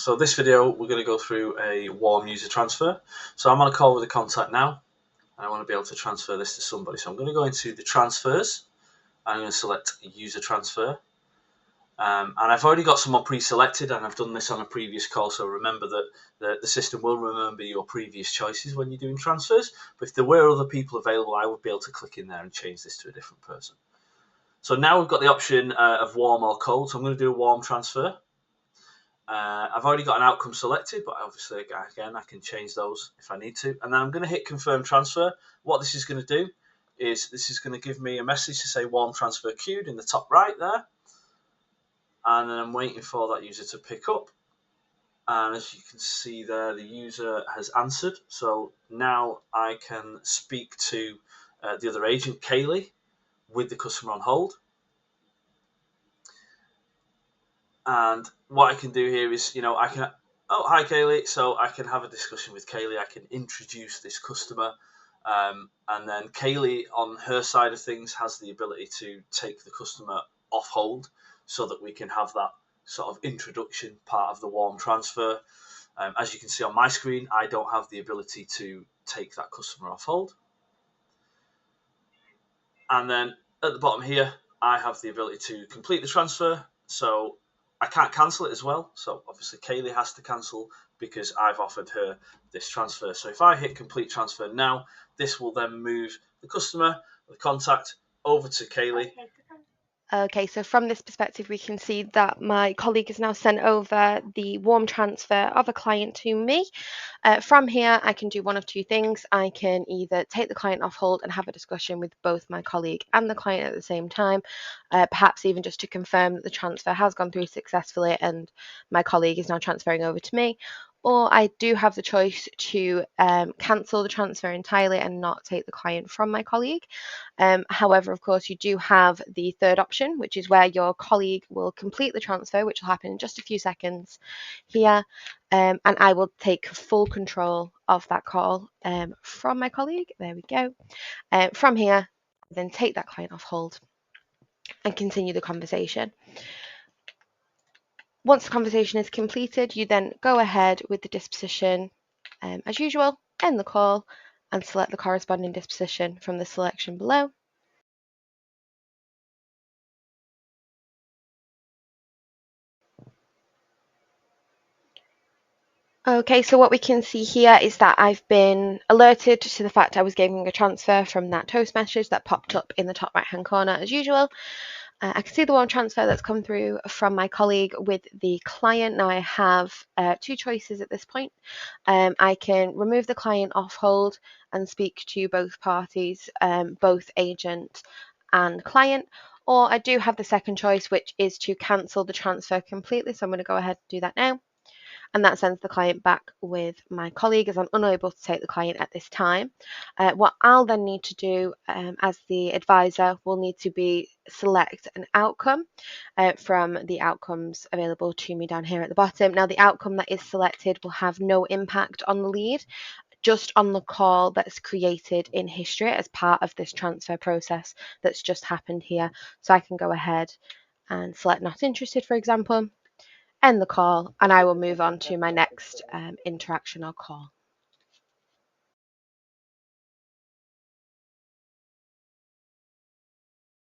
So this video, we're going to go through a warm user transfer. So I'm on a call with a contact now, and I want to be able to transfer this to somebody. So I'm going to go into the transfers, and I'm going to select user transfer. And I've already got someone pre-selected, and I've done this on a previous call. So remember that the system will remember your previous choices when you're doing transfers. But if there were other people available, I would be able to click in there and change this to a different person. So now we've got the option of warm or cold. So I'm going to do a warm transfer. I've already got an outcome selected, but obviously, again, I can change those if I need to. And then I'm going to hit confirm transfer. What this is going to do is this is going to give me a message to say warm transfer queued in the top right there. And then I'm waiting for that user to pick up. And as you can see there, the user has answered. So now I can speak to the other agent, Kaylee, with the customer on hold. And what I can do here is, I can, oh, hi, Kaylee. So I can have a discussion with Kaylee. I can introduce this customer. And then Kaylee, on her side of things, has the ability to take the customer off hold so that we can have that sort of introduction part of the warm transfer. As you can see on my screen, I don't have the ability to take that customer off hold. And then at the bottom here, I have the ability to complete the transfer. So I can't cancel it as well. So obviously Kaylee has to cancel because I've offered her this transfer. So if I hit complete transfer now, this will then move the customer, the contact, over to Kaylee. Okay, so from this perspective, we can see that my colleague has now sent over the warm transfer of a client to me. From here, I can do one of two things. I can either take the client off hold and have a discussion with both my colleague and the client at the same time, perhaps even just to confirm that the transfer has gone through successfully and my colleague is now transferring over to me. Or I do have the choice to cancel the transfer entirely and not take the client from my colleague. However, of course, you do have the third option, which is where your colleague will complete the transfer, which will happen in just a few seconds here. And I will take full control of that call from my colleague. There we go. From here, then take that client off hold and continue the conversation. Once the conversation is completed, you then go ahead with the disposition as usual, end the call, and select the corresponding disposition from the selection below. Okay, so what we can see here is that I've been alerted to the fact I was giving a transfer from that toast message that popped up in the top right hand corner as usual. I can see the warm transfer that's come through from my colleague with the client. Now I have two choices at this point. I can remove the client off hold and speak to both parties, both agent and client, or I do have the second choice, which is to cancel the transfer completely. So I'm going to go ahead and do that now. And that sends the client back with my colleague as I'm unable to take the client at this time. What I'll then need to do as the advisor will need to be select an outcome from the outcomes available to me down here at the bottom. Now the outcome that is selected will have no impact on the lead, just on the call that's created in history as part of this transfer process that's just happened here. So I can go ahead and select not interested, for example, end the call, and I will move on to my next interaction or call.